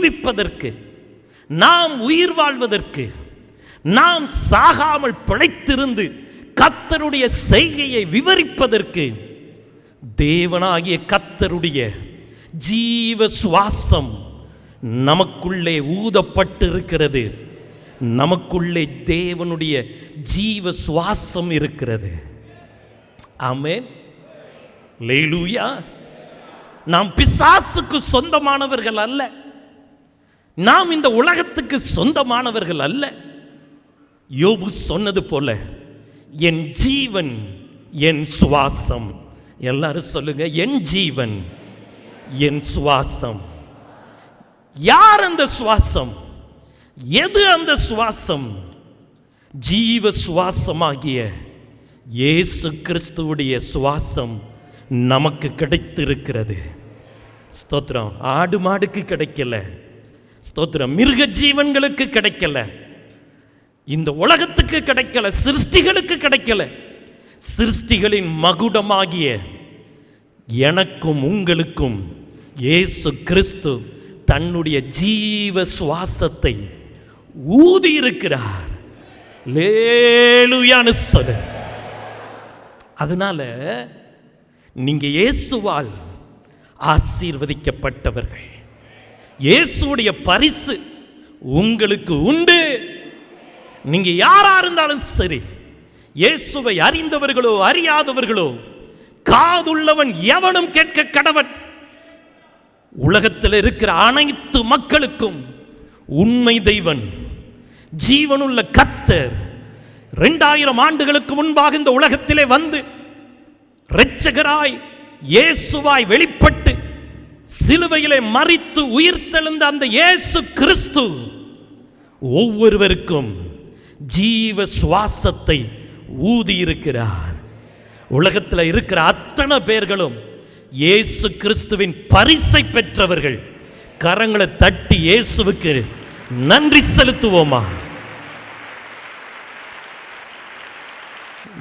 ஜீவிப்பதற்கு, நாம் உயிர் வாழ்வதற்கு, நாம் சாகாமல் பிழைத்திருந்து கர்த்தருடைய செய்கையை விவரிப்பதற்கு தேவனாகிய கர்த்தருடைய ஜீவ சுவாசம் நமக்குள்ளே ஊதப்பட்டிருக்கிறது. நமக்குள்ளே தேவனுடைய ஜீவ சுவாசம் இருக்கிறது. ஆமென், அல்லேலூயா. நாம் பிசாசுக்கு சொந்தமானவர்கள் அல்ல, நாம் இந்த உலகத்துக்கு சொந்தமானவர்கள் அல்ல. யோபு சொன்னது போல, என் ஜீவன் என் சுவாசம். எல்லாரும் சொல்லுங்க, என் ஜீவன் என் சுவாசம். யார் அந்த சுவாசம்? எது அந்த சுவாசம்? ஜீவ சுவாசமாகிய இயேசு கிறிஸ்துவுடைய சுவாசம் நமக்கு கிடைத்திருக்கிறது. ஸ்தோத்திரம். ஆடு மாடுக்கு கிடைக்கல, ஸ்தோத்திரம். மிருக ஜீவன்களுக்கு கிடைக்கல, இந்த உலகத்துக்கு கிடைக்கல, சிருஷ்டிகளுக்கு கிடைக்கல. சிருஷ்டிகளின் மகுடமாகிய எனக்கும் உங்களுக்கும் இயேசு கிறிஸ்து தன்னுடைய ஜீவ சுவாசத்தை ஊதி இருக்கிறார். அல்லேலூயான்னு சொல்லு. அதனால நீங்க இயேசுவால் ஆசீர்வதிக்கப்பட்டவர்கள். இயேசுடைய பரிசு உங்களுக்கு உண்டு. நீங்க யாரா இருந்தாலும் சரி, இயேசுவை அறிந்தவர்களோ அறியாதவர்களோ, காதுள்ளவன் எவனும் கேட்க கடவன். உலகத்தில் இருக்கிற அனைத்து மக்களுக்கும் உண்மை தெய்வன், ஜீவனுள்ள கர்த்தர் 2000 ஆண்டுகளுக்கு முன்பாக இந்த உலகத்திலே வந்து இரட்சகராய் இயேசுவாய் வெளிப்பட்டு சிலுவையிலே மரித்து உயிர்த்தெழுந்த அந்த இயேசு கிறிஸ்து ஒவ்வொருவருக்கும் ஜீவ சுவாசத்தை ஊதி இருக்கிறார். உலகத்தில் இருக்கிற அத்தனை பேர்களும் இயேசு கிறிஸ்துவின் பரிசை பெற்றவர்கள். கரங்களை தட்டி இயேசுவுக்கு நன்றி செலுத்துவோமா?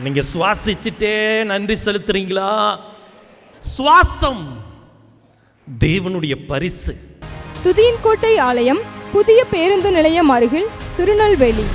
நீங்க சுவாசிச்சுட்டே நன்றி செலுத்துறீங்களா? சுவாசம் தேவனுடைய பரிசு. துதியின் கோட்டை ஆலயம், புதிய பேருந்து நிலையம் அருகில், திருநெல்வேலி.